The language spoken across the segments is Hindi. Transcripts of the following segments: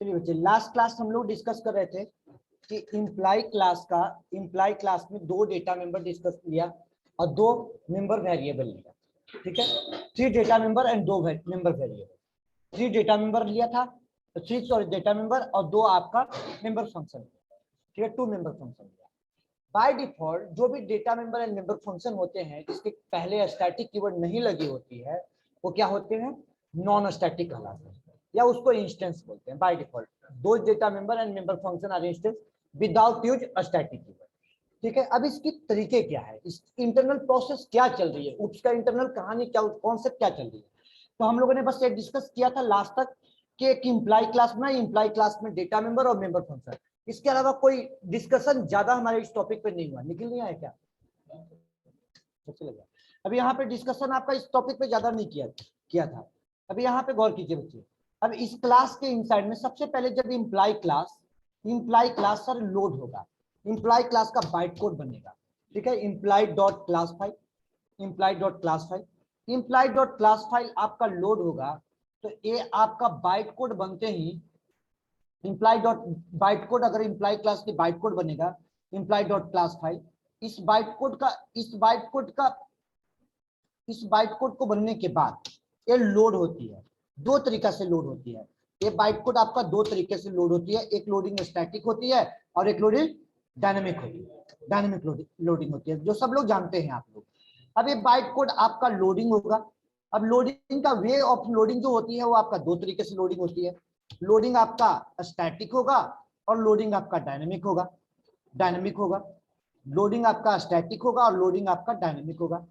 चलिए बच्चे, लास्ट क्लास हम लोग डिस्कस कर रहे थे कि इम्प्लाई क्लास में दो डेटा मेंबर डिस्कस किया और दो मेंबर वेरिएबल लिया। ठीक है, 3 data member and 2 member variable. 3 data member लिया था, 3 डेटा मेंबर और 2 आपका मेंबर फंक्शन। ठीक है, 2 मेंबर फंक्शन लिया। बाय डिफॉल्ट जो भी data member and member function होते हैं जिसके पहले स्टैटिक कीवर्ड नहीं लगी होती है वो क्या होते हैं, नॉन स्टैटिक कहलाते हैं या उसको इंस्टेंस बोलते हैं। बाय डिफॉल्ट दो data member and member function are instance without use static keyword. ठीक है, अब इसकी तरीके क्या है, इस इंटरनल प्रोसेस क्या चल रही है, उसका इंटरनल कहानी क्या, कॉन्सेप्ट क्या चल रही है। तो हम लोगों ने बस ये डिस्कस किया था लास्ट तक कि एक इम्प्लाई क्लास में, इम्प्लाई क्लास में डेटा मेंबर और मेंबर फंक्शन, इसके अलावा कोई डिस्कशन ज्यादा हमारे इस टॉपिक पे नहीं हुआ। निकल नहीं आया क्या? अभी यहाँ पे डिस्कशन आपका इस टॉपिक पे ज्यादा नहीं किया था। अभी यहाँ पे गौर कीजिए बच्चे, अब इस क्लास के इनसाइड में सबसे पहले जब इम्प्लाई क्लास सर लोड होगा, इम्प्लाई क्लास का बाइट कोड बनेगा। ठीक है, imply dot class file, imply dot class file, imply dot class file आपका लोड होगा। तो ये आपका बाइट कोड बनते ही इम्प्लाई डॉट बाइट कोड, अगर इम्प्लाई क्लास की बाइट कोड बनेगा इम्प्लाई डॉट क्लास फाइल, इस बाइट कोड को बनने के बाद ये लोड होती है। दो तरीका से लोड होती है ये बाइट कोड, आपका दो तरीके से लोड होती है। एक लोडिंग स्टैटिक होती है और एक लोडिंग डायनेमिक होती है। डायनेमिक लोडिंग होती है जो सब लोग जानते हैं आप लोग। अब ये बाइट कोड आपका लोडिंग होगा। अब लोडिंग का वे ऑफ लोडिंग जो होती है वो आपका दो तरीके से लोडिंग होती है। लोडिंग आपका स्टैटिक होगा और लोडिंग आपका डायनेमिक होगा। लोडिंग आपका स्टैटिक होगा और लोडिंग आपका डायनेमिक होगा।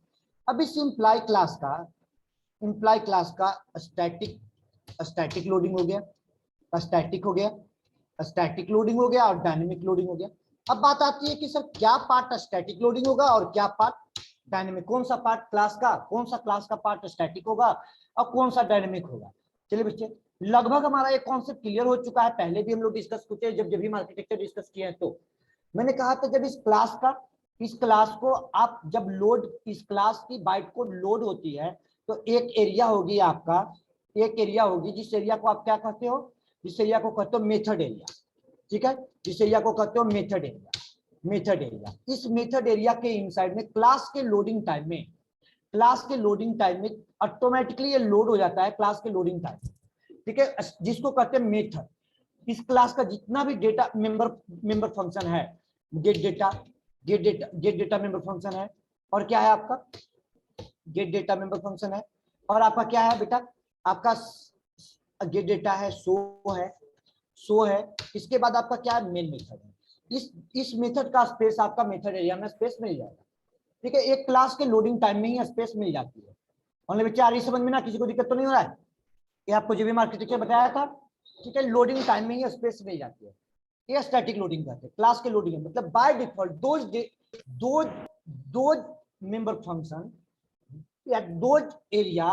अब इस इम्प्लाई क्लास का स्टैटिक लोडिंग हो गया, स्टैटिक लोडिंग हो गया और डायनेमिक लोडिंग हो गया। अब बात आती है कि सर क्या पार्ट स्टैटिक लोडिंग होगा और क्या पार्ट डायनेमिक, कौन सा क्लास का पार्ट स्टैटिक होगा और कौन सा डायनेमिक होगा। चलिए बच्चे, लगभग हमारा एक कॉन्सेप्ट क्लियर हो चुका है। पहले भी हम लोग डिस्कस किए जब भी आर्किटेक्चर डिस्कस किए हैं, तो मैंने कहा था जब इस क्लास को आप जब लोड, इस क्लास की बाइट कोड लोड होती है तो एक एरिया होगी आपका, एक एरिया होगी जिस एरिया को आप क्या कहते हो, जिस एरिया को कहते हो मेथड एरिया। ठीक है, जिस एरिया को कहते हो मेथड एरिया। इस मेथड एरिया के इनसाइड में क्लास के लोडिंग टाइम में ऑटोमेटिकली ये लोड हो जाता है क्लास के लोडिंग टाइम। ठीक है, जिसको कहते हैं मेथड। इस क्लास का जितना भी डेटा मेंबर फंक्शन है, गेट डेटा मेंबर फंक्शन है, और क्या है आपका गेट डेटा मेंबर फंक्शन है, और आपका क्या है बेटा, आपका गेट डेटा है, शो है। इसके बाद आपका क्या है, मेन मेथड है। इस मेथड का स्पेस आपका मेथड एरिया में स्पेस मिल जाएगा। ठीक है, एक क्लास के लोडिंग टाइम में ही स्पेस मिल जाती है। और बच्चे आ रही समझ में ना, किसी को दिक्कत तो नहीं हो रहा है? ये आपको जो भी आर्किटेक्चर बताया था। ठीक है, लोडिंग टाइम में ही स्पेस मिल जाती है, ये स्टैटिक लोडिंग कहते हैं। क्लास के लोडिंग मतलब बाय डिफॉल्ट दो मेंबर फंक्शन या दो area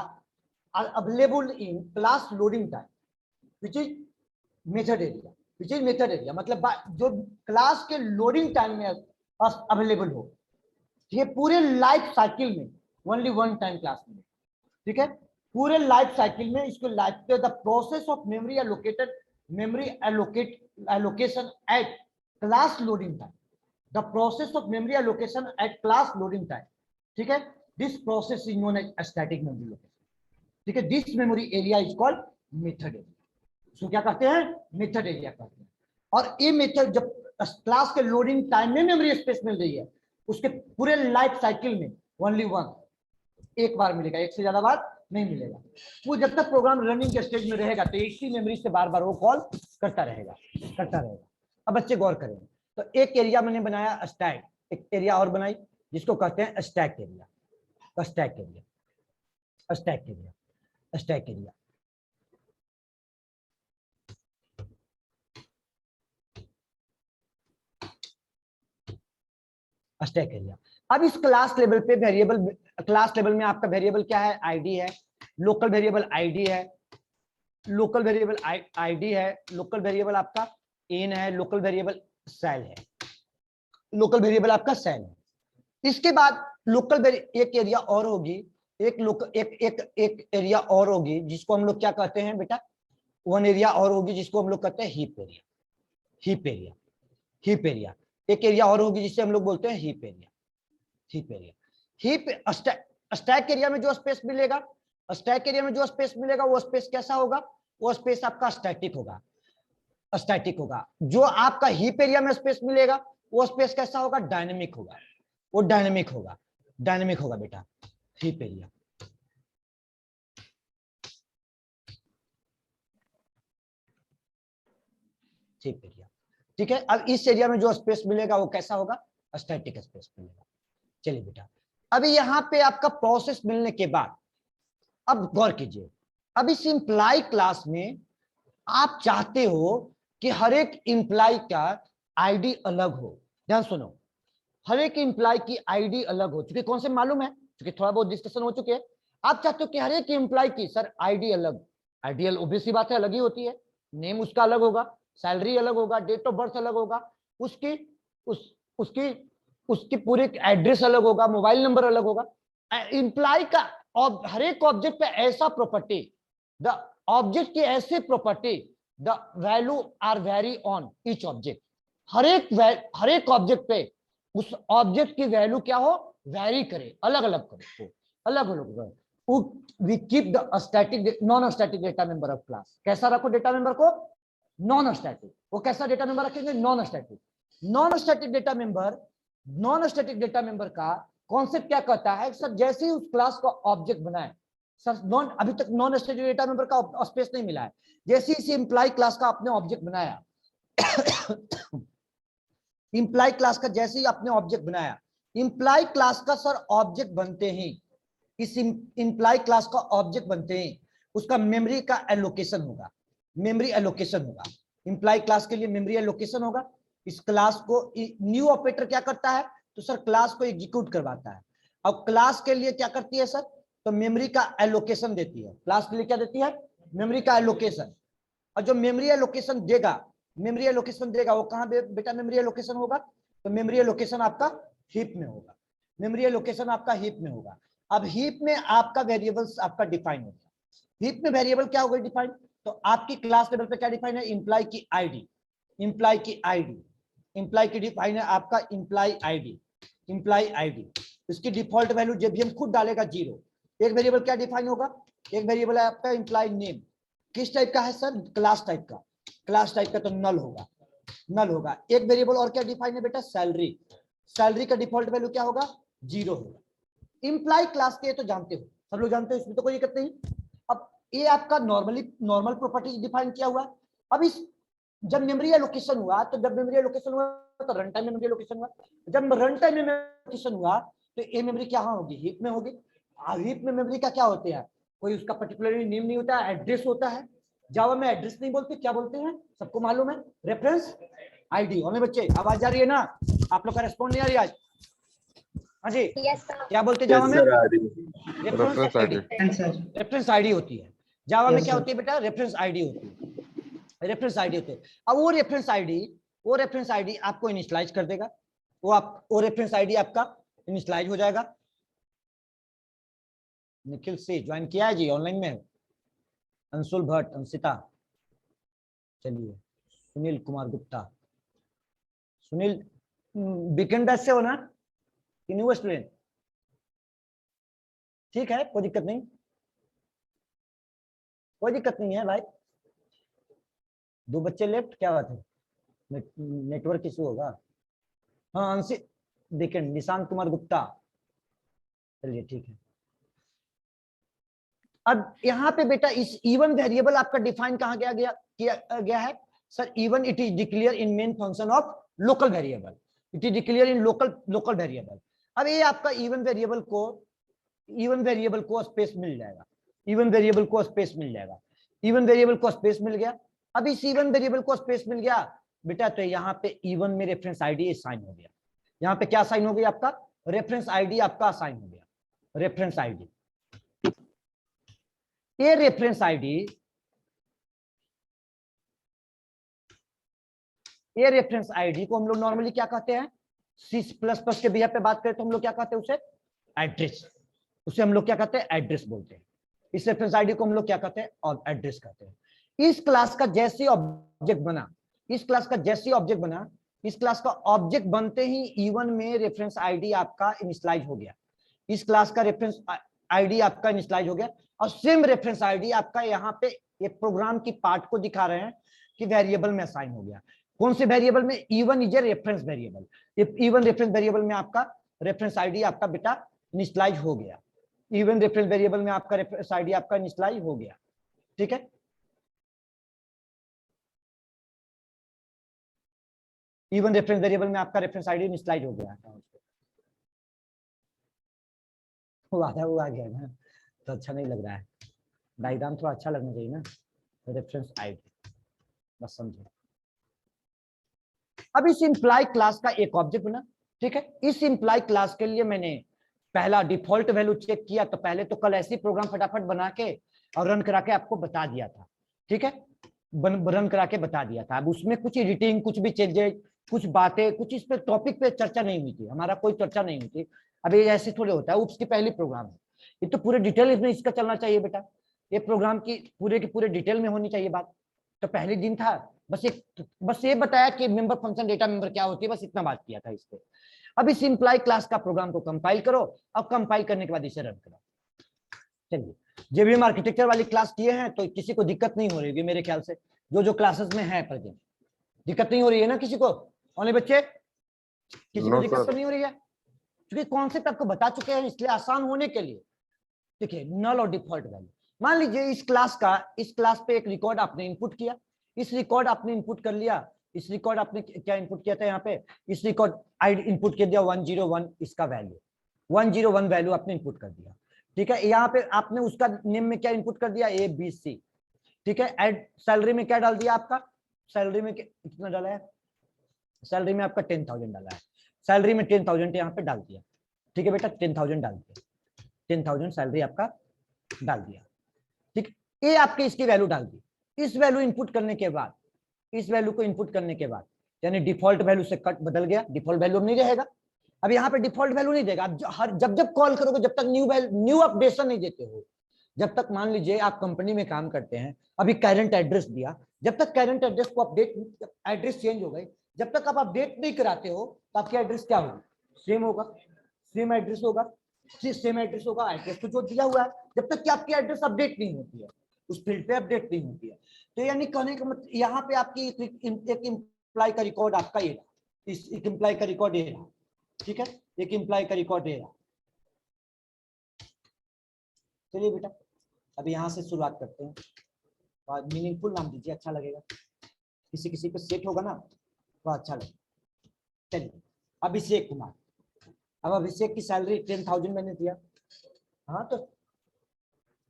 are available in class loading time which is method area. मतलब जो क्लास के लोडिंग टाइम में अवेलेबल हो, ये पूरे लाइफ साइकिल में ओनली वन टाइम क्लास में। ठीक है, पूरे लाइफ साइकिल में इसको the process of memory allocation at class loading time, the process of memory allocation at class loading time. ठीक है, this process is known as static memory location. ठीक है, this memory area is called method area. So क्या कहते हैं, मेथड एरिया कहते हैं। और ये मेथड जब क्लास के लोडिंग टाइम में मेमोरी स्पेस मिल रही है, उसके पूरे लाइफ साइकिल में ओनली वन, एक बार मिलेगा, एक से ज्यादा बार नहीं मिलेगा। वो जब तक प्रोग्राम रनिंग के स्टेज में रहेगा तो एक ही मेमोरी से बार बार वो कॉल करता रहेगा। अब बच्चे गौर करें, तो एक एरिया मैंने बनाया स्टैक, एक एरिया और बनाई जिसको कहते हैं स्टैक एरिया। Stack area. अब इस क्लास लेवल पे वेरिएबल, क्लास लेवल में आपका वेरिएबल क्या है, आईडी है, लोकल वेरिएबल आईडी है, लोकल वेरिएबल आपका इन है, लोकल वेरिएबल सेल है, इसके बाद एक एरिया और होगी, एक एरिया और होगी जिसको हम लोग क्या कहते हैं बेटा, वन एरिया और होगी जिसको हम लोग कहते हैं heap area. Heap area, heap area. एक एरिया और होगी जिसे हम लोग बोलते हैं heap area. Heap area, heap stack area में जो स्पेस मिलेगा, स्टैक एरिया में जो स्पेस मिलेगा वो स्पेस कैसा होगा? वो स्पेस आपका स्टैटिक होगा। स्टैटिक होगा। जो आपका हीप एरिया में स्पेस मिलेगा वो स्पेस कैसा होगा? डायनेमिक होगा। वो डायनेमिक होगा, डायनेमिक होगा बेटा हीप एरिया। हीप एरिया, ठीक है। अब इस एरिया में जो स्पेस मिलेगा वो कैसा होगा? स्टैटिक स्पेस मिलेगा। चलिए बेटा, अभी यहां पे आपका प्रोसेस मिलने के बाद अब गौर कीजिए, अब इस इंप्लाई क्लास में आप चाहते हो कि हर एक इंप्लाई का आईडी अलग हो। ध्यान सुनो, हर एक इंप्लाई की आईडी अलग हो चुकी। कौन से मालूम है? क्योंकि थोड़ा बहुत डिस्कशन हो चुके हैं। आप चाहते हो कि हर एक इंप्लाई की सर आईडी अलग, आइडियल ओब्वियस सी बात है अलग ही होती है। नेम उसका अलग होगा, सैलरी अलग होगा, डेट ऑफ बर्थ अलग होगा, उसकी उसकी उसकी पूरे एड्रेस अलग होगा, मोबाइल नंबर अलग होगा। इंप्लाई का हर एक ऑब्जेक्ट पे ऐसा प्रॉपर्टी, द ऑब्जेक्ट की ऐसे property, the value are vary on each object. हर एक ऑब्जेक्ट पे उस ऑब्जेक्ट की वैल्यू क्या हो? वेरी करे, अलग अलग करे, अलग अलग। We keep the static non static data member of class. कैसा रखो डेटा मेंबर को? Non static. वो कैसा डेटा मेंबर रखेंगे? Non static. Non static data member, non static data member का कॉन्सेप्ट क्या कहता है? सर जैसे ही उस क्लास का ऑब्जेक्ट बनाए, सर नॉन, अभी तक नॉन स्टैटिक डेटा मेंबर का स्पेस नहीं मिला है। जैसे ही इंप्लाई क्लास का आपने ऑब्जेक्ट बनाया इंप्लाई क्लास का जैसे ही आपने ऑब्जेक्ट बनाया, इंप्लाई क्लास का सर ऑब्जेक्ट बनते ही, इस इंप्लाई क्लास का ऑब्जेक्ट बनते ही उसका मेमोरी का एलोकेशन होगा। मेमोरी एलोकेशन होगा इंप्लाई क्लास के लिए, मेमोरी एलोकेशन होगा। इस क्लास को न्यू ऑपरेटर क्या करता है? तो सर क्लास को एग्जीक्यूट करवाता है। अब क्लास के लिए क्या करती है सर? तो मेमोरी का एलोकेशन देती है। क्लास के लिए क्या देती है? मेमोरी का एलोकेशन। और जो मेमोरी एलोकेशन देगा, मेमोरी एलोकेशन देगा वो कहां बेटा मेमोरी एलोकेशन होगा? तो मेमोरी एलोकेशन आपका हीप में होगा। मेमोरी एलोकेशन आपका हीप में होगा। अब हीप में आपका वेरिएबल्स आपका डिफाइन होगा। हीप में वेरिएबल क्या होगा डिफाइन? तो आपकी क्लास लेवल पे क्या डिफाइन है? इंप्लाई की आईडी, इंप्लाई की आईडी, इंप्लाई की डिफाइन है आपका इंप्लाई आईडी, इंप्लाई आईडी। इसकी डिफॉल्ट वैल्यू जब भी हम खुद डालेगा 0। एक वेरिएबल क्या डिफाइन होगा? एक वेरिएबल है आपका इंप्लाई नेम। किस टाइप का है सर? क्लास टाइप का। क्लास टाइप का तो नल होगा, नल होगा। एक वेरिएबल और क्या डिफाइन है बेटा? सैलरी। सैलरी का डिफॉल्ट वैल्यू क्या होगा? 0 होगा। इंप्लाई क्लास के तो जानते हो, सब लोग जानते हो, इसमें तो कोई दिक्कत नहीं। अब ये आपका नॉर्मल प्रॉपर्टी डिफाइन किया हुआ। अब इस जब मेमोरी एलोकेशन हुआ, तो जब मेमोरी एलोकेशन हुआ तो रन टाइम में मेमोरी एलोकेशन हुआ। जब रन टाइम में एलोकेशन हुआ तो ये मेमोरी क्या होगी? हीप में होगी। हीप में मेमोरी का क्या होते हैं? कोई उसका पर्टिकुलरली नेम नहीं होता है, एड्रेस होता है। जावा में एड्रेस नहीं बोलते, क्या बोलते हैं? सबको मालूम है, रेफरेंस आईडी। हमें बच्चे आवाज आ रही है ना? आप लोग का रिस्पॉन्ड नहीं आ रही आज? हाँ जी, क्या बोलते जावा में? रेफरेंस आईडी, रेफरेंस आईडी होती है। जावा में क्या होती है बेटा? रेफरेंस आईडी होती है, रेफरेंस आईडी होती है। अब वो रेफरेंस आईडी आपको इनिशियलाइज कर देगा। वो रेफरेंस आईडी आपका इनिशियलाइज हो जाएगा। निखिल से ज्वाइन किया है जी, ऑनलाइन में। अंशुल भट्ट, अंशिता, चलिए सुनील कुमार गुप्ता। सुनील वीकेंड बैच से हो ना कि न्यू स्टूडेंट? ठीक है, कोई दिक्कत नहीं, कोई दिक्कत नहीं है भाई। 2 बच्चे लेफ्ट, क्या बात है? नेटवर्क इशू होगा। हाँ अंशित वीकेंड, निशांत कुमार गुप्ता, चलिए ठीक है। अब यहाँ पे बेटा इस इवन वेरिएबल आपका डिफाइन कहाँ किया गया है? Sir even it is declare in main function of local variable. It is declare in local variable. अब ये आपका इवन वेरिएबल को स्पेस मिल जाएगा। इवन वेरिएबल को स्पेस मिल जाएगा। इवन वेरिएबल को स्पेस मिल गया। अब इस इवन वेरिएबल को स्पेस मिल गया बेटा, तो यहाँ पे इवन में रेफरेंस आईडी साइन हो गया। यहाँ पे क्या साइन हो गया? आपका रेफरेंस आईडी आपका साइन हो गया। रेफरेंस आईडी, ये रेफरेंस आईडी, ये रेफरेंस आईडी को हम लोग नॉर्मली क्या कहते हैं? C++ के बिहेव पे बात करें तो हम लोग क्या कहते हैं? उसे एड्रेस। उसे हम लोग क्या कहते हैं? एड्रेस बोलते हैं। इस रेफरेंस आईडी को हम लोग क्या कहते हैं? और एड्रेस कहते हैं। इस क्लास का जैसे ऑब्जेक्ट बना, इस क्लास का जैसे ऑब्जेक्ट बना, इस क्लास का ऑब्जेक्ट बनते ही E1 में रेफरेंस आईडी आपका इनिशियलाइज हो गया, इस क्लास का रेफरेंस आईडी आपका इनिशियलाइज हो गया, और सेम रेफरेंस आईडी आपका यहाँ पे ये प्रोग्राम की पार्ट को दिखा रहे हैं कि वेरिएबल में असाइन हो गया। कौन से वेरिएबल में? E1 is a reference variable. E1 reference variable में आपका रेफरेंस आईडी आपका बेटा इनिशियलाइज हो गया। E1 रेफरेंस वेरिएबल में आपका रेफरेंस आईडी आपका इनिशियलाइज हो गया। ठीक है, E1 रेफरेंस वेरिएबल में आपका रेफरेंस आईडी इनिशियलाइज हो गया। वो आ गया ना, तो अच्छा नहीं लग रहा है, डायग्राम थोड़ा अच्छा लगना चाहिए ना, रेफरेंस आईडी, बस समझे। अब इस इंप्लाई क्लास का एक ऑब्जेक्ट बना, ठीक है। इस इंप्लाई क्लास के लिए मैंने पहला डिफॉल्ट वैल्यू चेक किया, तो पहले तो कल ऐसी प्रोग्राम फटाफट बना के और रन करा के आपको बता दिया था, ठीक है, रन करा के बता दिया था। अब उसमें कुछ एडिटिंग, कुछ भी चेंजेज, कुछ बातें, कुछ इस पे टॉपिक पे चर्चा नहीं हुई थी, हमारा कोई चर्चा नहीं हुई थी। अब ये ऐसे थोड़े होता है, उसकी पहली प्रोग्राम है, ये तो पूरे डिटेल में इसका चलना चाहिए बेटा, ये प्रोग्राम की पूरे डिटेल में होनी चाहिए बात। तो पहले दिन था, बस ये बताया कि मेंबर फंक्शन डेटा मेंबर क्या होती है, बस इतना बात किया था इस पे। अब इस इंप्लाई क्लास का प्रोग्राम को कंपाइल करो, और कंपाइल करने के बाद इसे रन करो। चलिए, जब हम आर्किटेक्चर वाली क्लास किए हैं तो किसी को दिक्कत नहीं हो रही है मेरे ख्याल से, जो क्लासेस में है प्रेजेंट, दिक्कत नहीं हो रही है ना किसी को? ओनली बच्चे, किसी को दिक्कत तो नहीं हो रही है? क्योंकि कॉन्सेप्ट आपको बता चुके हैं, इसलिए आसान होने के लिए। देखिए, नल और डिफॉल्ट वैल्यू, मान लीजिए इस क्लास पे एक रिकॉर्ड आपने इनपुट किया, इस रिकॉर्ड आपने इनपुट कर लिया, इस रिकॉर्ड आपने क्या इनपुट किया था यहाँ पे, इस रिकॉर्ड आईडी इनपुट कर दिया 101, इसका वैल्यू 101 वैल्यू आपने इनपुट कर दिया, ठीक है। यहाँ पे आपने उसका नेम में क्या इनपुट कर दिया, ABC, ठीक है। एड सैलरी में क्या डाल दिया आपका, सैलरी में कितना डाला है, सैलरी में आपका 10,000 डाला है, सैलरी में 10,000 यहाँ पे डाल दिया, ठीक है बेटा, 10,000 डाल दिया, 10,000 सैलरी आपका डाल दिया, ठीक। ये आपके इसकी वैल्यू डाल दी। इस वैल्यू इनपुट करने के बाद, इस वैल्यू को इनपुट करने के बाद, यानी डिफॉल्ट वैल्यू से कट बदल गया, डिफॉल्ट वैल्यू अब नहीं रहेगा। अब यहाँ पे डिफॉल्ट वैल्यू नहीं देगा, अब जब कॉल करोगे, जब तक न्यू अपडेशन नहीं देते हो, जब तक मान लीजिए आप कंपनी में काम करते हैं, अभी करंट एड्रेस दिया, जब तक करंट एड्रेस को अपडेट, एड्रेस चेंज हो गई, जब तक आप अपडेट नहीं कराते हो तो आपकी एड्रेस क्या होगा, सेम होगा, सेम एड्रेस होगा, सेम एड्रेस होगा, एड्रेस तो जो दिया हुआ है, जब तक कि आपकी एड्रेस अपडेट नहीं होती है, उस फील्ड पे अपडेट नहीं होती है। तो यानी कहने का मतलब यहाँ पे आपकी एक इम्प्लाई का रिकॉर्ड आपका ये रहा, इस एक इम्प्लाई का रिकॉर्ड ये रहा, ठीक है, एक इम्प्लाई का रिकॉर्ड ये रहा। चलिए बेटा, अभी यहाँ से शुरुआत करते हैं, और मीनिंगफुल नाम दीजिए, अच्छा लगेगा, किसी किसी को सेट होगा ना तो अच्छा लगेगा। चलिए, अभिषेक कुमार, अब अभिषेक की सैलरी 10,000 मैंने दिया, हाँ, तो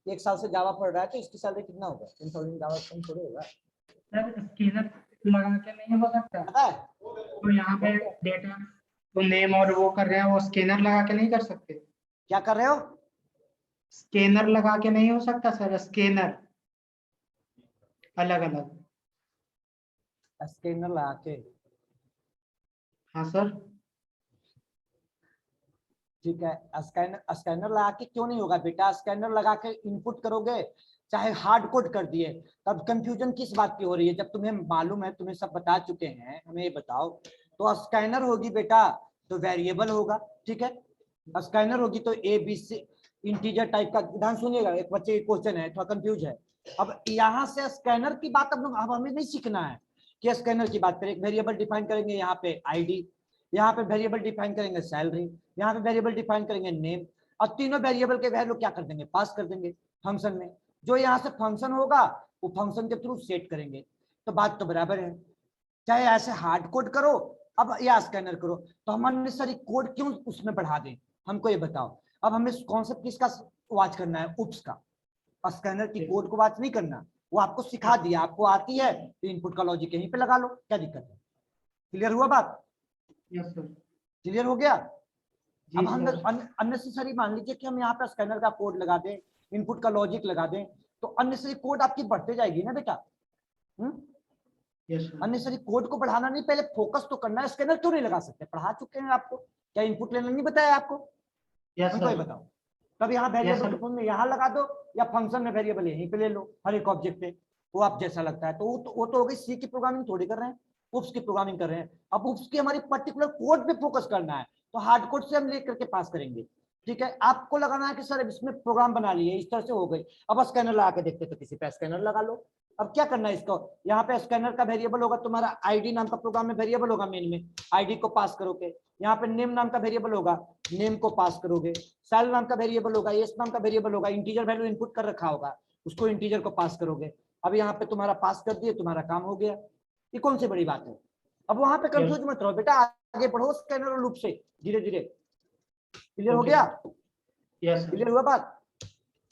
1 साल से जावा पढ़ रहा है, तो इसकी सैलरी कितना होगा, 10,000 जावा कम थोड़ी होगा। सर स्कैनर लगा के नहीं हो सकता? तो यहाँ पे डेटा तो नेम और वो कर रहे हैं, वो स्कैनर लगा के नहीं कर सकते? क्या कर रहे हो? स्कैनर लगा के नहीं हो सकता सर? स्कैनर अलग अलग स्कैनर लगा के? हाँ सर। ठीक है, स्कैनर लगा के क्यों नहीं होगा बेटा, स्कैनर लगा के इनपुट करोगे, चाहे हार्ड कोड कर दिए, तब कंफ्यूजन किस बात की हो रही है, जब तुम्हें मालूम है, तुम्हें सब बता चुके हैं, हमें ये बताओ। तो स्कैनर होगी बेटा तो वेरिएबल होगा, ठीक है, स्कैनर होगी तो ABC इंटीजर टाइप का। ध्यान सुनिएगा, एक बच्चे क्वेश्चन है, थोड़ा कंफ्यूज है। अब यहाँ से स्कैनर की बात अब हमें नहीं सीखना है कि स्कैनर की बात करें, एक वेरिएबल डिफाइन करेंगे यहाँ पे ID, यहाँ पे वेरिएबल डिफाइन करेंगे सैलरी, यहाँ पे वेरिएबल डिफाइन करेंगे नेम, और तीनों वेरिएबल के वैल्यू क्या कर देंगे, पास कर देंगे फंक्शन में। जो यहाँ से फंक्शन होगा वो फंक्शन के थ्रू सेट करेंगे, तो बात तो बराबर है। चाहे ऐसे हार्ड कोड करो अब या स्कैनर करो, तो हम अननेसेसरी कोड क्यों उसमें बढ़ा दें, हमको ये बताओ। अब हमें कॉन्सेप्ट किसका वॉच करना है, उप्स का, और स्कैनर की कोड को वॉच नहीं करना। वो आपको सिखा दिया, आपको आती है तो इनपुट का लॉजिक यहीं पे लगा लो, क्या दिक्कत है? क्लियर हुआ बात? Yes sir. क्लियर हो गया? अब हम सर अननेसेसरी मान लीजिए कि हम यहाँ पे स्कैनर का कोड लगा दें, इनपुट का लॉजिक लगा दें, तो अननेसेसरी कोड आपकी बढ़ते जाएगी ना बेटा। अननेसेसरी कोड को बढ़ाना नहीं, पहले फोकस तो करना है। स्कैनर क्यों नहीं लगा सकते, पढ़ा चुके हैं आपको, क्या इनपुट लेना नहीं बताया आपको? हमको ये बताओ। तब यहाँ वेरिएबल के फॉर्म में यहाँ लगा दो, या फंक्शन में वेरिएबल यहीं पे ले लो, हर एक ऑब्जेक्ट पे, वो आप जैसा लगता है, तो वो तो हो गई सी की प्रोग्रामिंग थोड़ी कर रहे हैं, उप्स की प्रोग्रामिंग कर रहे हैं। अब उप्स की हमारी पर्टिकुलर कोड पे फोकस करना है, तो हार्ड कोड से हम लेकर के पास करेंगे। ठीक है, आपको लगाना है कि सर इसमें प्रोग्राम बना लिए, इस तरह से हो गई, अब स्कैनर लगा के देखते, तो किसी पे स्कैनर लगा लो। अब क्या करना है इसको, यहाँ पे स्कैनर का वेरिएबल होगा तुम्हारा आईडी नाम का, प्रोग्राम में वेरिएबल होगा मेन में, आईडी को पास करोगे। यहाँ पे नेम नाम का वेरिएबल होगा, नेम को पास करोगे। सैल नाम का वेरिएबल होगा, एस नाम का वेरिएबल होगा, इंटीजर वैल्यू इनपुट कर रखा होगा, उसको इंटीजर को पास करोगे। अब यहाँ पे तुम्हारा पास कर दिए, तुम्हारा काम हो गया। ये कौन सी बड़ी बात है। अब वहां पे कंफ्यूज मत रहो बेटा, आगे बढ़ो स्कैनर और लूप से धीरे धीरे। क्लियर हो गया, क्लियर हुआ बात।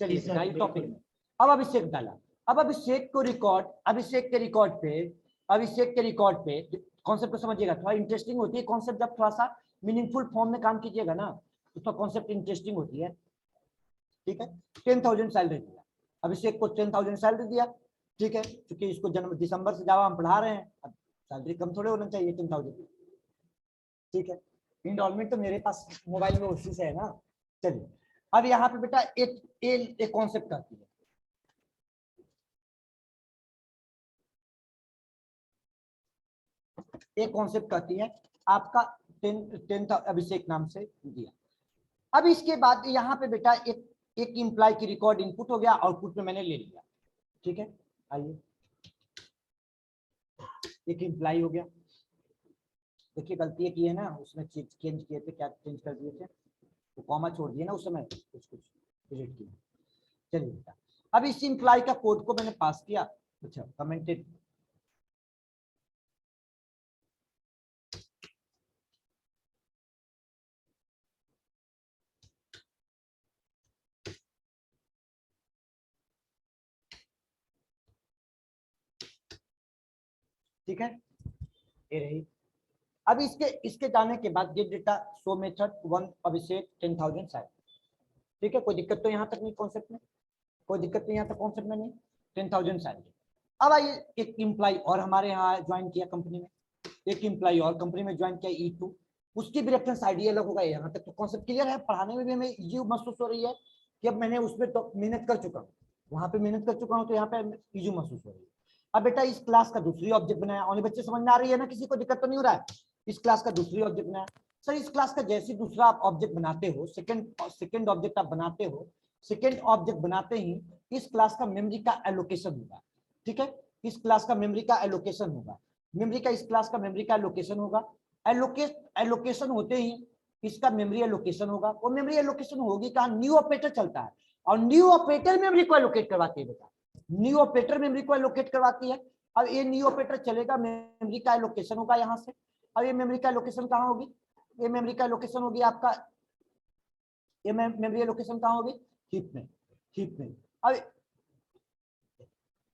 चलिए टॉपिक में अब अभिषेक डाला। अब अभिषेक को रिकॉर्ड, अभिषेक के रिकॉर्ड पे कॉन्सेप्ट को समझिएगा, थोड़ा इंटरेस्टिंग होती है कॉन्सेप्ट, जब थोड़ा सा मीनिंगफुल फॉर्म में काम कीजिएगा ना, तो थोड़ा कॉन्सेप्ट इंटरेस्टिंग होती है। ठीक है, 10,000 सैलरी दिया, अभिषेक को 10,000 सैलरी दिया। ठीक है, क्योंकि इसको जनवरी दिसंबर से जावा हम पढ़ा रहे हैं, अब सैलरी कम थोड़े होना चाहिए 10,000। ठीक है, इंस्टॉलमेंट तो मेरे पास मोबाइल में उसी से है ना। चलिए, अब यहाँ पे बेटा एक कॉन्सेप्ट आती है, एक कॉन्सेप्ट कहती है आपका 10 अभिषेक नाम से दिया। अब इसके बाद यहाँ पे बेटा एक इंप्लाई की रिकॉर्ड इनपुट हो गया, आउटपुट में मैंने ले लिया। ठीक है, आइए एक इंप्लाई हो गया। देखिए गलती की है ना, उसमें चेंज किए थे, क्या चेंज कर दिए थे, तो कॉमा छोड़ दिए ना उस समय, कुछ डिलीट किया। चलिए बेटा, अब इस इंप्लाई का कोड को मैंने पास किया। अच्छा, कमेंटेड, ठीक है, ये रही। अब इसके जाने के बाद गेट डेटा शो मेथड 1 अभिषेक 10,000 शायद। ठीक है, कोई दिक्कत तो यहाँ तक नहीं कॉन्सेप्ट में, कोई दिक्कत नहीं यहाँ तक कॉन्सेप्ट में नहीं, 10,000 शायद। अब आइए एक इम्प्लाई और हमारे यहाँ ज्वाइन किया कंपनी में, एक इम्प्लाई और कंपनी में ज्वाइन किया E2, उसकी भी रेफरेंस आईडी अलग होगा। यहाँ तक तो कॉन्सेप्ट क्लियर है, पढ़ाने में भी हमें इजी महसूस हो रही है कि अब मैंने उसमें तो मेहनत कर चुका हूँ, वहां पे मेहनत कर चुका हूँ, तो यहाँ पे इजी महसूस हो रही है। अब बेटा इस क्लास का दूसरी ऑब्जेक्ट बनाया, और बच्चे समझ में आ रही है ना, किसी को दिक्कत तो नहीं हो रहा है। इस क्लास का दूसरी ऑब्जेक्ट बनाया। सर इस क्लास का जैसे दूसरा आप ऑब्जेक्ट बनाते हो, सेकंड ऑब्जेक्ट आप बनाते हो, सेकंड ऑब्जेक्ट बनाते ही इस क्लास का मेमोरी का एलोकेशन होगा। ठीक है, इस क्लास का मेमोरी का एलोकेशन होगा, मेमोरी का, इस क्लास का मेमोरी का एलोकेशन होगा। एलोकेशन होते ही इसका मेमोरी एलोकेशन होगा। वो मेमोरी एलोकेशन होगी कहाँ, न्यू ऑपरेटर चलता है, और न्यू ऑपरेटर मेमोरी को एलोकेट करवाती है बेटा, न्यू ऑपरेटर मेमोरी को एलोकेट करवाती है। अब ये न्यू ऑपरेटर चलेगा, मेमोरी का एलोकेशन होगा यहाँ से। अब ये मेमोरी का एलोकेशन कहाँ होगी, ये मेमोरी का एलोकेशन होगी आपका, ये मेमोरी एलोकेशन कहाँ होगी, हीप में, हीप में। अब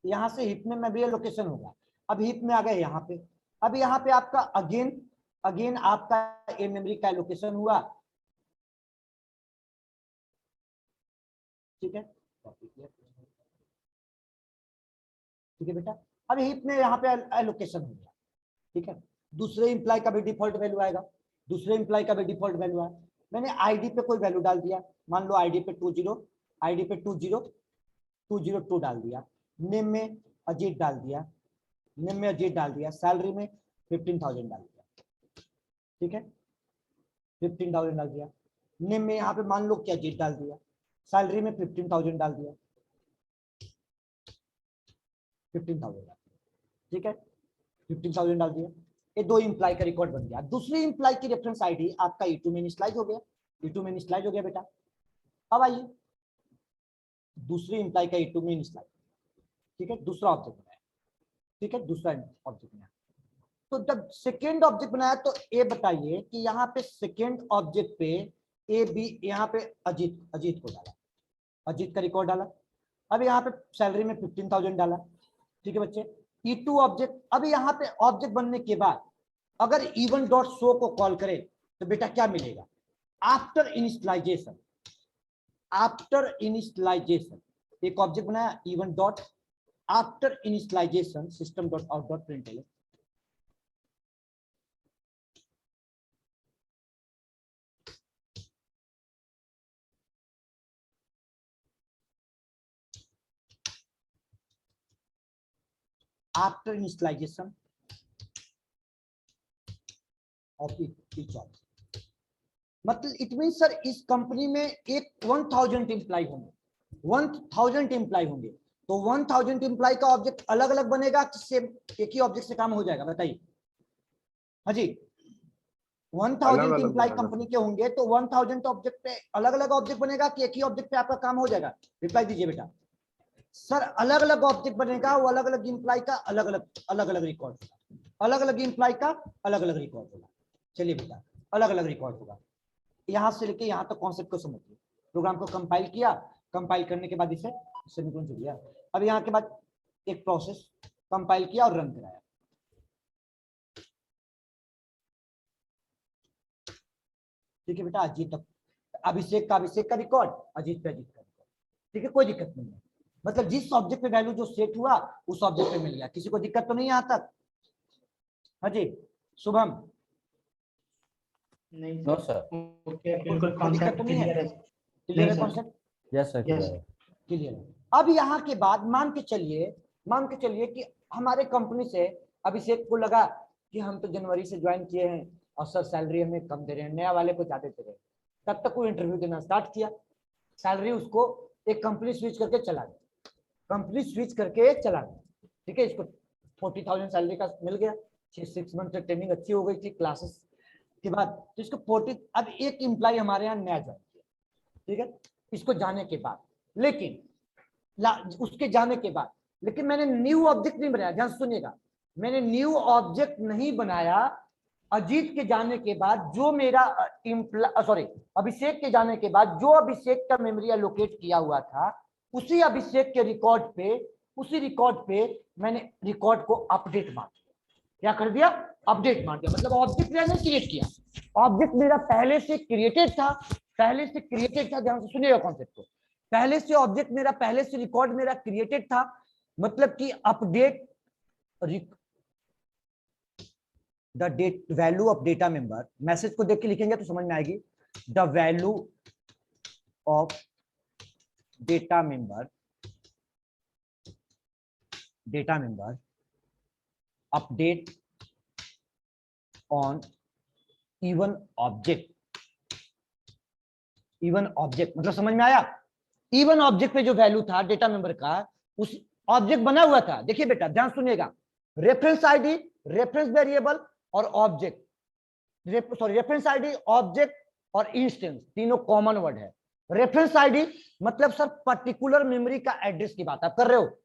यहाँ से हीप में मेमोरी एलोकेशन होगा। अब हीप में आ गए यहाँ पे, अब यहाँ पे आपका अगेन आपका ये मेमोरी का एलोकेशन हुआ। ठीक है, ठीक है बेटा, अब हीप में यहाँ पे एलोकेशन हो गया। ठीक है, दूसरे इंप्लाई का भी डिफॉल्ट वैल्यू आएगा, दूसरे इंप्लाई का भी डिफॉल्ट वैल्यू आया। मैंने आईडी पे कोई वैल्यू डाल दिया, मान लो आईडी पे 20, आईडी पे 202 डाल दिया, नेम में अजीत डाल दिया, नेम में अजीत डाल दिया, सैलरी में 15,000 डाल दिया। ठीक है, 15,000 डाल दिया, नेम में यहाँ पे मान लो क्या अजीत डाल दिया, सैलरी में 15,000 डाल दिया, 15,000 डाल दिया। ठीक है, 15,000 डाल दिया, ये दो इंप्लाई का रिकॉर्ड बन गया। दूसरी इंप्लाई की रेफरेंस आईडी आपका E2 में इनिशियलाइज हो गया, E2 में इनिशियलाइज हो गया बेटा। अब आइए दूसरी इंप्लाई का E2 में इनिशियलाइज, ठीक है, दूसरा ऑब्जेक्ट बनाया। ठीक है, दूसरा ऑब्जेक्ट बनाया, तो जब सेकेंड ऑब्जेक्ट बनाया तो ये बताइए कि यहाँ पे सेकेंड ऑब्जेक्ट पे ए बी, यहाँ पे अजीत को डाला, अजीत का रिकॉर्ड डाला। अब यहाँ पे सैलरी में 15,000 डाला। ठीक है बच्चे, E2 ऑब्जेक्ट, अब यहाँ पे ऑब्जेक्ट बनने के बाद अगर इवन डॉट शो को कॉल करे तो बेटा क्या मिलेगा, आफ्टर इनिशियलाइजेशन, आफ्टर इनिशियलाइजेशन एक ऑब्जेक्ट बनाया even dot, after initialization system dot out dot print, after initialization of each object. मतलब इट मीन सर इस कंपनी में एक 1000 एम्प्लॉय होंगे, 1000 एम्प्लॉय होंगे, तो 1000 एम्प्लॉय का ऑब्जेक्ट अलग अलग बनेगा कि सेम एक ही ऑब्जेक्ट से काम हो जाएगा? बताइए। हाँ जी, 1000 एम्प्लॉय कंपनी के होंगे तो 1000 ऑब्जेक्ट पे अलग अलग ऑब्जेक्ट बनेगा कि एक ही ऑब्जेक्ट पे आपका काम हो जाएगा? रिप्लाई दीजिए बेटा। सर अलग अलग ऑब्जेक्ट बनेगा, वो अलग अलग एम्प्लॉय का अलग अलग रिकॉर्ड होगा, अलग अलग एम्प्लॉय का अलग अलग रिकॉर्ड होगा। चलिए बेटा, अलग अलग रिकॉर्ड होगा। यहां से लेके यहां तक कॉन्सेप्ट को समझिए। प्रोग्राम को कंपाइल किया, कंपाइल करने के बाद इसे सेमीकोलन से दिया। अब यहाँ के बाद एक प्रोसेस कंपाइल किया और रन कराया। ठीक है बेटा, अजीत तक अभिषेक का रिकॉर्ड, अजीत का रिकॉर्ड। ठीक है, कोई दिक्कत नहीं है। मतलब जिस ऑब्जेक्ट पे वैल्यू जो सेट हुआ उस ऑब्जेक्ट पे मिल गया, किसी को दिक्कत तो नहीं यहाँ तक? हाँ जी शुभम? नहीं नो सर। ओके, बिल्कुल कॉन्सेप्ट क्लियर है। क्लियर है कॉन्सेप्ट? यस सर, क्लियर है। अब यहाँ के बाद मान के चलिए कि हमारे कंपनी से अभिषेक को लगा कि हम तो जनवरी से ज्वाइन किए हैं और सर सैलरी हमें कम दे रहे हैं, नया वाले को ज्यादा दे रहे हैं। तब तक वो इंटरव्यू देना स्टार्ट किया, सैलरी उसको एक कंपनी स्विच करके चला गया, ठीक है, इसको 40,000 सैलरी का मिल गया, 6 मंथ तक ट्रेनिंग अच्छी हो गई थी क्लासेस के बाद, तो इसको 40। अब एक एम्प्लॉय हमारे यहाँ नया ज्वाइन किया, ठीक है, इसको जाने के बाद, लेकिन उसके जाने के बाद लेकिन मैंने न्यू ऑब्जेक्ट नहीं बनाया, ध्यान सुनिएगा, मैंने न्यू ऑब्जेक्ट नहीं बनाया। अजीत के जाने के बाद जो मेरा अभिषेक के जाने के बाद जो अभिषेक का मेमोरी एलोकेट किया हुआ था, उसी अभिषेक के रिकॉर्ड पे मैंने रिकॉर्ड को अपडेट मार दिया। क्या कर दिया? अपडेट मार दिया। मतलब ऑब्जेक्ट मैंने क्रिएट किया, ऑब्जेक्ट मेरा पहले से क्रिएटेड था, ध्यान से सुनिएगा कॉन्सेप्ट को। पहले से ऑब्जेक्ट मेरा, पहले से रिकॉर्ड मेरा क्रिएटेड था, मतलब कि update the date value of data member. Message को देख के लिखेंगे तो समझ में आएगी। The value of data member update on even object मतलब समझ में आया? इवन ऑब्जेक्ट पे जो वैल्यू था डेटा मेंबर का, उस ऑब्जेक्ट बना हुआ था। देखिए बेटा ध्यान सुनिएगा, रेफरेंस आईडी, रेफरेंस वेरिएबल और ऑब्जेक्ट, रेफरेंस आईडी, ऑब्जेक्ट और इंस्टेंस तीनों कॉमन वर्ड है। रेफरेंस आईडी मतलब सर पर्टिकुलर मेमोरी का एड्रेस की बात आप कर रहे हो।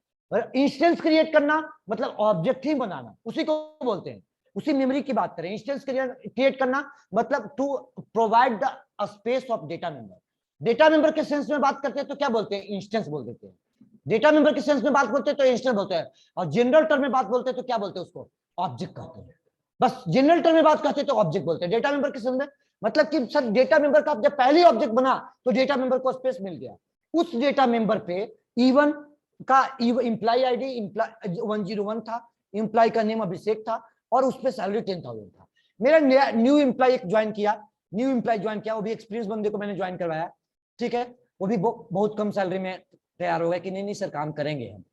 इंस्टेंस क्रिएट करना मतलब ऑब्जेक्ट ही बनाना, उसी को बोलते हैं, उसी मेमोरी की बात करें। इंस्टेंस क्रिएट करना मतलब to provide the space of data member. Data member के सेंस में बात करते हैं तो क्या बोलते हैं? इंस्टेंस बोल देते हैं। डेटा मेंबर के सेंस में बात करते हैं तो इंस्टेंस बोलते हैं, और जनरल टर्म में बात बोलते हैं तो क्या बोलते हैं? उसको ऑब्जेक्ट कहते हैं। बस जनरल टर्म में बात करते हैं तो ऑब्जेक्ट बोलते हैं। डेटा मेंबर के सेंस में मतलब कि सर डेटा मेंबर का जब पहले ऑब्जेक्ट बना तो डेटा मेंबर को स्पेस मिल गया। उस डेटा मेंबर पे इवन का इंप्लॉय आईडी 101 था, इंप्लॉय का नेम अभिषेक था और उस पर सैलरी 10,000 था। मेरा न्यू इंप्लॉय ज्वाइन किया, वो भी एक्सपीरियंस बंदे को मैंने ज्वाइन करवाया, ठीक है, वो भी बहुत कम सैलरी में तैयार हो गया कि नहीं सर काम करेंगे हम।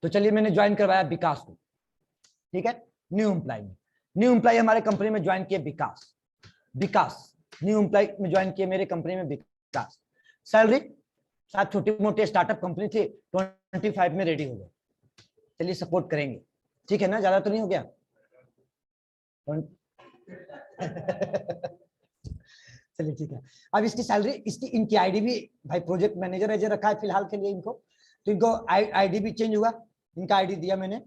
तो चलिए मैंने ज्वाइन करवाया विकास को, ठीक है, न्यू एम्प्लॉय हमारे कंपनी में ज्वाइन किए विकास न्यू एम्प्लॉय में ज्वाइन किए मेरे कंपनी में विकास। सैलरी शायद छोटी मोटी स्टार्टअप कंपनी थी, 25 में रेडी हो गए। चलिए सपोर्ट करेंगे, ठीक है ना, ज्यादा तो नहीं हो गया? चलिए ठीक है। अब इसकी सैलरी, इनकी आईडी भी भाई प्रोजेक्ट मैनेजर एज रखा है फिलहाल के लिए इनको, तो इनको आईडी भी चेंज हुआ। इनका आईडी दिया मैंने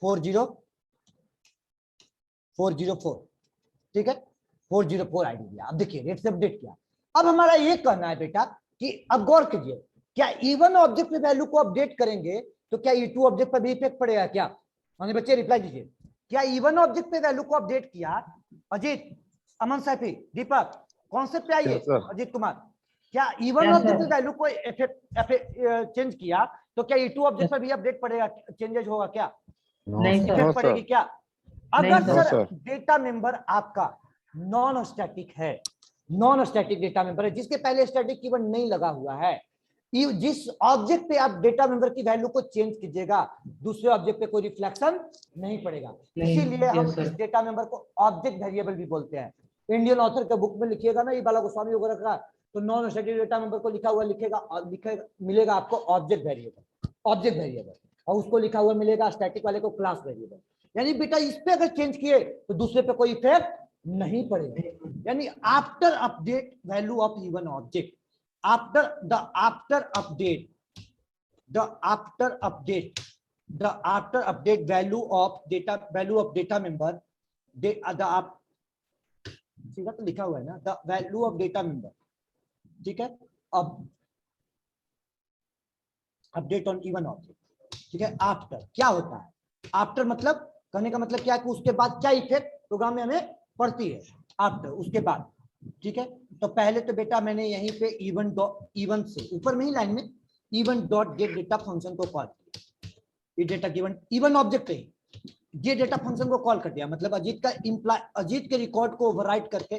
404, ठीक है, 404 आईडी दिया। अब देखिए रेट से अपडेट किया। अब हमारा ये कहना है बेटा कि अब गौर कीजिए, क्या इवन ऑब्जेक्ट पे वैल्यू को अपडेट करेंगे तो क्या ई टू ऑब्जेक्ट पर भी इफेक्ट पड़ेगा क्या? बच्चे रिप्लाई दीजिए। क्या इवन ऑब्जेक्ट पे वैल्यू को अपडेट किया, अजीत, अमन सैफी, दीपक, कॉन्सेप्ट पे आइए, अजीत कुमार, क्या इवन ऑब्जेक्ट पे वैल्यू को चेंज किया तो क्या ई टू ऑब्जेक्ट पर भी अपडेट पड़ेगा, चेंजेस होगा क्या? नहीं इफेक्ट पड़ेगी क्या? अगर सर डेटा मेंबर आपका नॉन स्टैटिक है, नॉन स्टैटिक डेटा मेंबर है जिसके पहले स्टैटिक कीवर्ड नहीं लगा हुआ है, जिस ऑब्जेक्ट पे आप डेटा मेंबर की वैल्यू को चेंज कीजिएगा दूसरे ऑब्जेक्ट पे कोई रिफ्लेक्शन नहीं पड़ेगा। इसीलिए हम इस डेटा मेंबर को ऑब्जेक्ट वेरिएबल भी बोलते हैं। इंडियन ऑथर के बुक में लिखिएगा ना, ये बाला गोस्वामी वगैरह का, तो नॉन स्टैटिक डेटा मेंबर को लिखा हुआ लिखेगा मिलेगा आपको ऑब्जेक्ट वेरिएबल, और उसको लिखा हुआ मिलेगा स्टैटिक वाले को क्लास वेरिएबल। यानी बेटा इस पे अगर चेंज किए तो दूसरे पे कोई इफेक्ट नहीं पड़ेगा। यानी after update value of even object, after update value of data member, सीधा तो लिखा हुआ है ना, the value of data member, ठीक है। अब अपडेट ऑन इवन ऑब्जेक्ट, ठीक है। आफ्टर क्या होता है, आफ्टर मतलब कहने का मतलब क्या है कि उसके बाद क्या इफेक्ट प्रोग्राम में हमें पड़ती है आफ्टर, उसके बाद, ठीक है। तो पहले तो बेटा मैंने यहीं पे इवन से ऊपर में ही लाइन में even dot gate data function को कॉल किया, ये डेटा गिवन इवन ऑब्जेक्ट है, ये डेटा फंक्शन को कॉल कर दिया। मतलब अजीत के रिकॉर्ड को ओवरराइट करके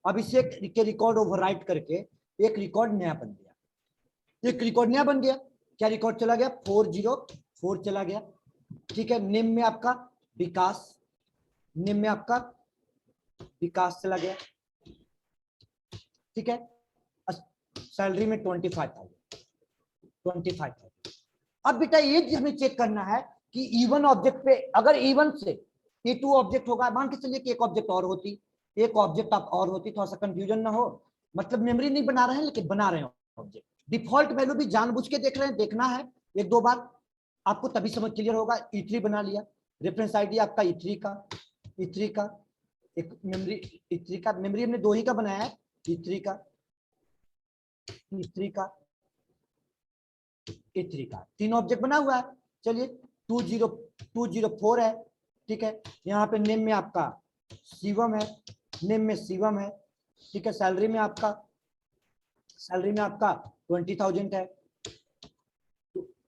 अभिषेक के रिकॉर्ड ओवरराइट करके एक रिकॉर्ड नया बन गया, एक रिकॉर्ड नया बन गया। क्या रिकॉर्ड चला गया, 404 चला गया, ठीक है। नेम में आपका विकास, नेम में आपका विकास चला गया, ठीक है। सैलरी में 25,000। अब बेटा ये हमें चेक करना है कि इवन ऑब्जेक्ट पे अगर इवन से ये 2 ऑब्जेक्ट होगा, मान के चलिए कि एक ऑब्जेक्ट और होती, एक ऑब्जेक्ट आप और होती, थोड़ा सा कंफ्यूजन ना हो, मतलब मेमोरी नहीं बना रहे हैं लेकिन बना रहे हैं ऑब्जेक्ट। डिफॉल्ट वैल्यू भी जानबूझ के देख रहे हैं, देखना है एक दो बार आपको तभी समझ क्लियर होगा। E3 बना लिया, रेफरेंस आईडी आपका E3 का एक मेमोरी, E3 का मेमोरी हमने 2 ही का बनाया है, E3 का 3 ऑब्जेक्ट बना हुआ है। चलिए 204 है, ठीक है। यहाँ पे नेम में आपका शिवम है, नेम में शिवम है, ठीक है। सैलरी में आपका 20,000 है,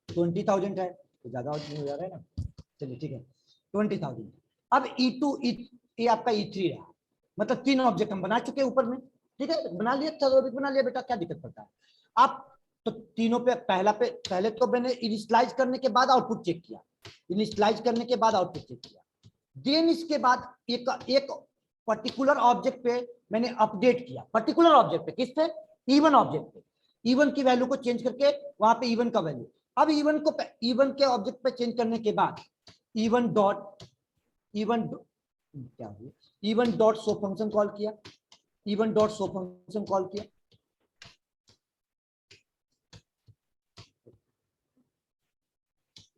20,000 है, तो ज्यादा हो जा रहा है ना, चलिए ठीक है 20,000। अब E2 ये आपका E3 रहा, मतलब 3 ऑब्जेक्ट हम बना चुके ऊपर में, ठीक है। बना लिया, चलो बना लिया बेटा, क्या दिक्कत पड़ता है। आप तो तीनों पे पहले तो मैंने इनिशियलाइज करने के बाद आउटपुट चेक किया, इनिशियलाइज करने के बाद आउटपुट चेक किया, देन इसके बाद एक पर्टिकुलर ऑब्जेक्ट पे मैंने अपडेट किया, पर्टिकुलर ऑब्जेक्ट पे, किस पे, इवन ऑब्जेक्ट पे, इवन की वैल्यू को चेंज करके वहां पे इवन का वैल्यू। अब इवन के ऑब्जेक्ट पे चेंज करने के बाद E one dot show function call किया, E one dot show function call किया,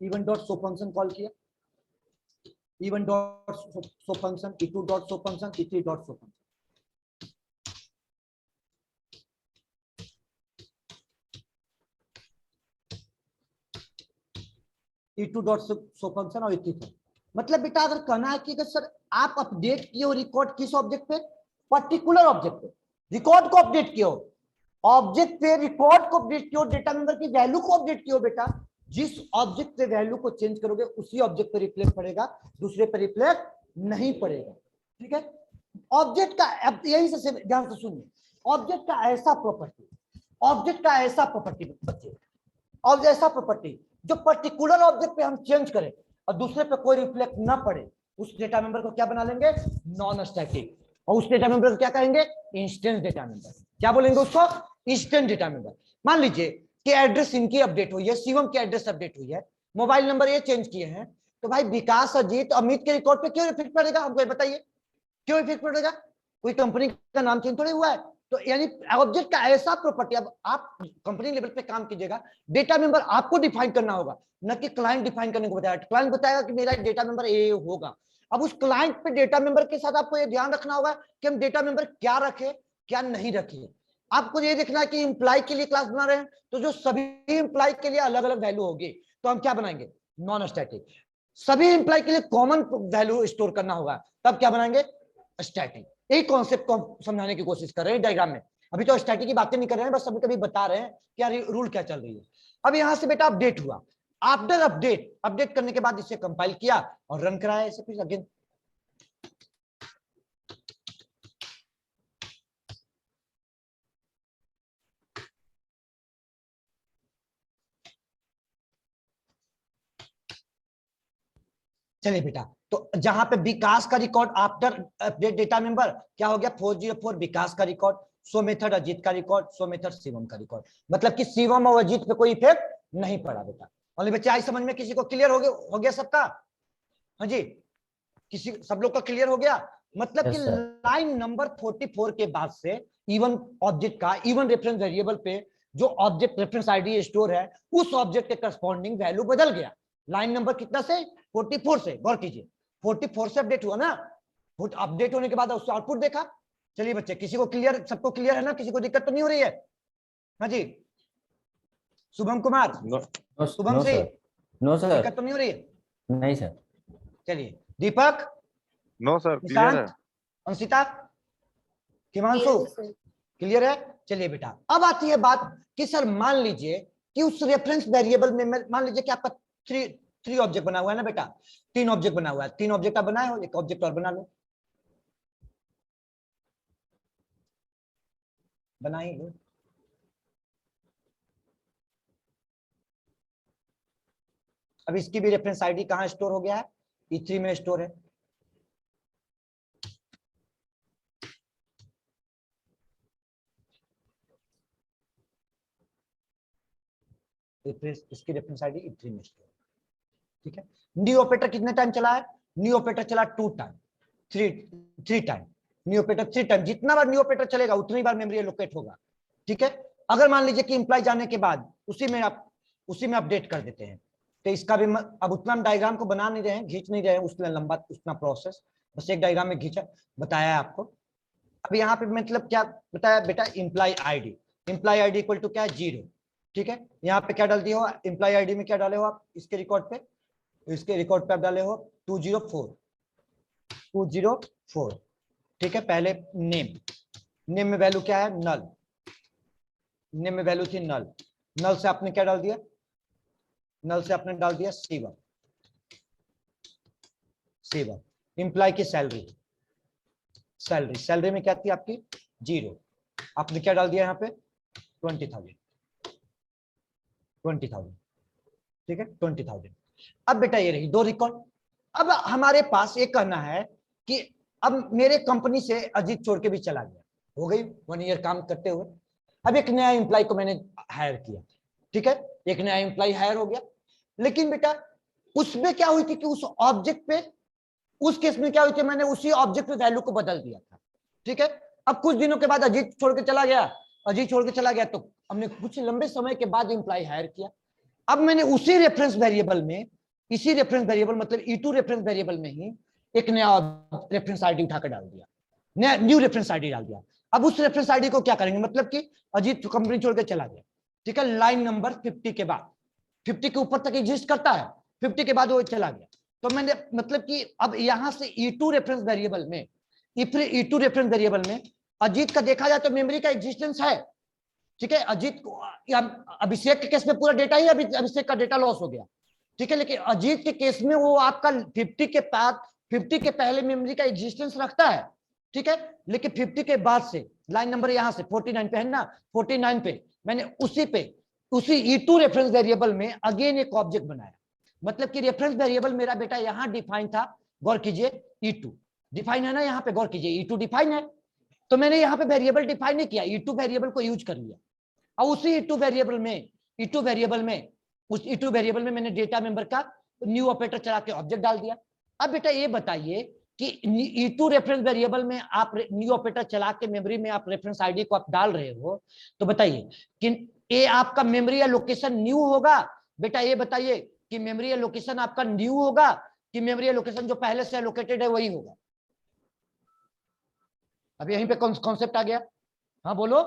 E one dot show function call किया, E one dot show function, E2 dot show function, E3 dot show function, E2 dot show function और E3। मतलब बेटा अगर कहना है कि सर आप अपडेट किए हो रिकॉर्ड किस ऑब्जेक्ट पे, पर्टिकुलर ऑब्जेक्ट पे रिकॉर्ड को अपडेट किए हो, ऑब्जेक्ट पे रिकॉर्ड को अपडेट किए हो, डेटा मेंबर की वैल्यू को अपडेट किए हो बेटा, जिस ऑब्जेक्ट पे वैल्यू को चेंज करोगे उसी ऑब्जेक्ट पे रिफ्लेक्ट पड़ेगा, दूसरे पे रिफ्लेक्ट नहीं पड़ेगा, ठीक है। ऑब्जेक्ट का यही से ध्यान से सुनिए, ऑब्जेक्ट का ऐसा प्रॉपर्टी बच्चे, और ऐसा प्रॉपर्टी जो पर्टिकुलर ऑब्जेक्ट पे हम चेंज करें और दूसरे पे कोई रिफ्लेक्ट ना पड़े, उस डेटा मेंबर को क्या बना लेंगे, नॉन स्टैटिक, और उस डेटा मेंबर को क्या कहेंगे, इंस्टेंस डेटा मेंबर। क्या बोलेंगे उसको, इंस्टेंट डेटा मेंबर। मान लीजिए कि एड्रेस इनकी अपडेट हुई है, शिवम की एड्रेस अपडेट हुई है, मोबाइल नंबर ये चेंज किए हैं, तो भाई विकास, अजीत, अमित के रिकॉर्ड पे क्यों इफेक्ट पड़ेगा, हमको बताइए क्यों इफेक्ट पड़ेगा, कोई कंपनी का नाम चेंज थोड़ी हुआ है। तो यानी ऑब्जेक्ट का ऐसा प्रॉपर्टी, अब आप कंपनी लेवल पे काम कीजिएगा, डेटा मेंबर आपको डिफाइन करना होगा, न कि क्लाइंट डिफाइन करने को बताया। क्लाइंट बताएगा कि मेरा डेटा मेंबर ए होगा, अब उस क्लाइंट पे डेटा मेंबर के साथ आपको ये ध्यान रखना होगा कि हम डेटा मेंबर क्या रखे क्या नहीं रखे। आपको ये देखना है कि इंप्लाई के लिए क्लास बना रहे हैं तो जो सभी इंप्लाई के लिए अलग अलग वैल्यू होगी, तो हम क्या बनाएंगे, नॉन स्टैटिक। सभी इंप्लाई के लिए कॉमन वैल्यू स्टोर करना होगा, तब क्या बनाएंगे, स्टैटिक। यही कॉन्सेप्ट को समझाने की कोशिश कर रहे हैं डायग्राम में। अभी तो स्टैटिक की बातें नहीं कर रहे हैं, बस कभी कभी बता रहे हैं क्या रूल क्या चल रही है। अब यहां से बेटा अपडेट हुआ, आफ्टर अपडेट करने के बाद इसे कंपाइल किया और रन कराया इसे फिर अगेन। चलिए बेटा, तो जहां पे विकास का record after update data member क्या हो गया 404 विकास का रिकॉर्ड, सो मेथड अजीत का रिकॉर्ड, सो मेथड शिवम का रिकॉर्ड। मतलब कि शिवम और अजीत पे कोई इफेक्ट नहीं पड़ा बेटा। और बच्चे आई समझ में, किसी को क्लियर हो गया सबका? हाँ जी, किसी सब लोग का क्लियर हो गया? मतलब कि लाइन नंबर 44 के बाद से इवन ऑब्जेक्ट का इवन रेफरेंस वेरिएबल पे जो ऑब्जेक्ट रेफरेंस आईडी स्टोर है उस ऑब्जेक्ट के करस्पॉन्डिंग वैल्यू बदल गया। लाइन नंबर कितना से? 44 से। गौर कीजिए, 44 से अपडेट हुआ ना, अपडेट होने के बाद उससे आउटपुट देखा। चलिए बच्चे, किसी को क्लियर, सबको क्लियर है ना? किसी को दिक्कत तो नहीं हो रही है? हाँ जी, शुभम कुमार, शुभम से नो सर, दिक्कत तो नहीं हो रही है? नहीं सर। चलिए, दीपक, नो सर, क्लियर है। अंशिता, हिमांशु, क्लियर है? चलिए बेटा, अब आती है बात कि सर मान लीजिए कि उस रेफरेंस वेरिएबल में मान लीजिए कि आपका थ्री ऑब्जेक्ट बना हुआ है ना बेटा, 3 ऑब्जेक्ट बना हुआ है। 3 ऑब्जेक्ट आप बनाए हो, एक ऑब्जेक्ट और बना लो, बनाई लो। अब इसकी भी रेफरेंस आईडी कहां स्टोर हो गया है? E3 में स्टोर है। इसकी रेफरेंस आईडी E3 में स्टोर, ठीक है। न्यू ऑपरेटर कितने टाइम चला है? न्यू ऑपरेटर चला 2 time, 3 time. New operator 3 time, जितना बार न्यू ऑपरेटर चलेगा उतनी बार मेमोरी एलोकेट होगा, ठीक है। अगर मान लीजिए कि इंप्लाई जाने के बाद उसी में अपडेट कर देते हैं, तो इसका भी अब उतना हम डायग्राम को बना नहीं रहे हैं, खींच नहीं रहे हैं उतना लंबा उतना प्रोसेस, बस एक डायग्राम में खींचा बताया है आपको। अब यहाँ पे मतलब क्या बताया बेटा? इंप्लाई आईडी इक्वल टू क्या है? 0, ठीक है। यहाँ पे क्या डाल दिया हो? इंप्लाई आईडी में क्या डाले हो आप? इसके रिकॉर्ड पे आप डाले हो 204, ठीक है। पहले नेम में वैल्यू क्या है? नल, नेम में वैल्यू थी नल, नल से आपने क्या डाल दिया? नल से आपने डाल दिया शिवम। इंप्लाई की सैलरी में क्या थी आपकी? 0, आपने क्या डाल दिया यहाँ पे? 20,000, ठीक है, 20,000। अब बेटा ये रही 2 रिकॉर्ड। अब हमारे पास ये कहना है कि अब मेरे कंपनी से अजीत छोड़ के भी चला गया, हो गई 1 ईयर काम करते हुए। अब एक नया एम्प्लॉय को मैंने हायर किया, ठीक है, एक नया एम्प्लॉय हायर हो गया। लेकिन बेटा उसमें क्या हुई थी कि उस ऑब्जेक्ट पे, उस केस में क्या हुई थी, मैंने उसी ऑब्जेक्ट पे वैल्यू को बदल दिया था, ठीक है। अब कुछ दिनों के बाद अजीत छोड़ के चला गया, तो हमने कुछ लंबे समय के बाद एम्प्लॉय हायर किया। अब मैंने उसी रेफरेंस वेरिएबल में, इसी रेफरेंस वेरिएबल मतलब E2 रेफरेंस वेरिएबल में ही एक नया रेफरेंस आईडी उठाकर डाल दिया, नया न्यू रेफरेंस आईडी डाल दिया। अब उस रेफरेंस आईडी को क्या करेंगे? मतलब कि अजीत कंपनी छोड़ के चला गया, ठीक है, लाइन नंबर 50 के बाद, 50 के ऊपर तक एग्जिस्ट करता है, 50 के बाद वो चला गया। तो मैंने मतलब कि अब यहां से E2 रेफरेंस वेरिएबल में, E2 रेफरेंस वेरिएबल में अजीत का देखा जाए तो मेमोरी का एग्जिस्टेंस है, ठीक है। अजीत को, अभिषेक के केस में पूरा डेटा ही अभिषेक का डेटा लॉस हो गया, ठीक है। लेकिन अजीत के केस में वो आपका 50 के बाद, 50 के पहले मेमोरी का एग्जिस्टेंस रखता है, ठीक है। लेकिन 50 के बाद से लाइन नंबर यहां से 49 पे है ना, 49 पे मैंने उसी E2 रेफरेंस वेरिएबल में अगेन एक ऑब्जेक्ट बनाया। मतलब कि रेफरेंस वेरिएबल मेरा बेटा यहां डिफाइन था, गौर कीजिए, E2 डिफाइन है ना, यहां पे गौर कीजिए, E2 डिफाइन है। तो मैंने यहां पे वेरिएबल डिफाइन नहीं किया, E2 वेरिएबल को यूज कर लिया। और उसी E2 वेरिएबल में मैंने डेटा मेंबर का न्यू ऑपरेटर चला के ऑब्जेक्ट डाल दिया। अब बेटा ये बताइए कि E2 रेफरेंस वेरिएबल में आप न्यू ऑपरेटर चला के मेमोरी में आप रेफरेंस आईडी को आप डाल रहे हो, तो बताइए कि ये आपका मेमोरी या लोकेशन न्यू होगा? बेटा ये बताइए कि मेमोरी या लोकेशन आपका न्यू होगा कि मेमोरी या लोकेशन जो पहले से लोकेटेड है वही होगा? अब यहीं पे कॉन्सेप्ट आ गया। हाँ बोलो,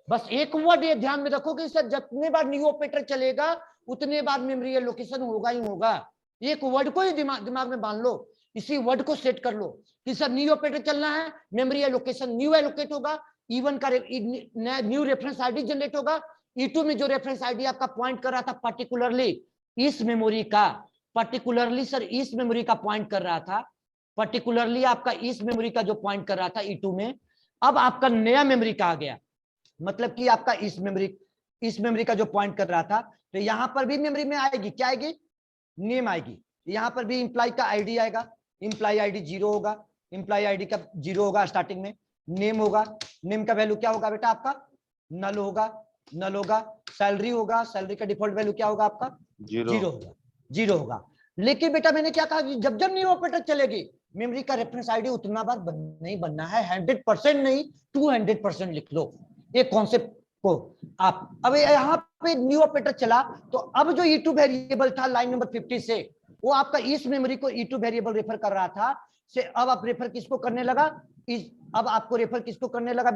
बस एक वर्ड ये ध्यान में रखो कि सर जितने बार न्यू ऑपरेटर चलेगा उतने बार मेमोरी या लोकेशन होगा ही होगा। एक वर्ड को ही दिमाग में बांध लो, इसी वर्ड को सेट कर लो कि सर न्यू ऑपरेटर चलना है, मेमोरी या लोकेशन न्यू एलोकेट होगा, इवन का न्यू रेफरेंस आईडी जनरेट होगा। E2 में जो रेफरेंस आईडी आपका पॉइंट कर रहा था पर्टिकुलरली इस मेमोरी का, पर्टिकुलरली सर इस मेमोरी का पॉइंट कर रहा था, पर्टिकुलरली आपका इस मेमोरी का जो पॉइंट कर रहा था E2 में, अब आपका नया मेमोरी का आ गया। मतलब कि आपका इस मेमोरी का जो पॉइंट कर रहा था, तो यहां पर भी मेमोरी में आएगी, क्या आएगी? नेम आएगी, यहाँ पर भी इंप्लाई का आईडी आएगा, इंप्लाई आईडी 0 होगा, इंप्लाई आईडी का 0 होगा स्टार्टिंग में, नेम होगा, नेम का वैल्यू क्या होगा बेटा आपका, नल होगा, नल होगा, सैलरी होगा, सैलरी का डिफॉल्ट वैल्यू क्या होगा आपका, 0 होगा, 0 होगा। लेकिन बेटा मैंने क्या कहा, जब जब न्यू ऑपरेटर चलेगी मेमोरी का रेफरेंस आईडी उतना बार नहीं बनना है, 100% नहीं 200% लिख लो ये कॉन्सेप्ट को आप। अब यहाँ पे न्यू ऑपरेटर चला तो अब जो E2 वेरिएबल था लाइन नंबर 50 से, वो आपका इस मेमोरी को E2 वेरिएबल रेफर कर रहा था, से अब आप रेफर किसको करने लगा, अब आपको रेफर किसको करने लगा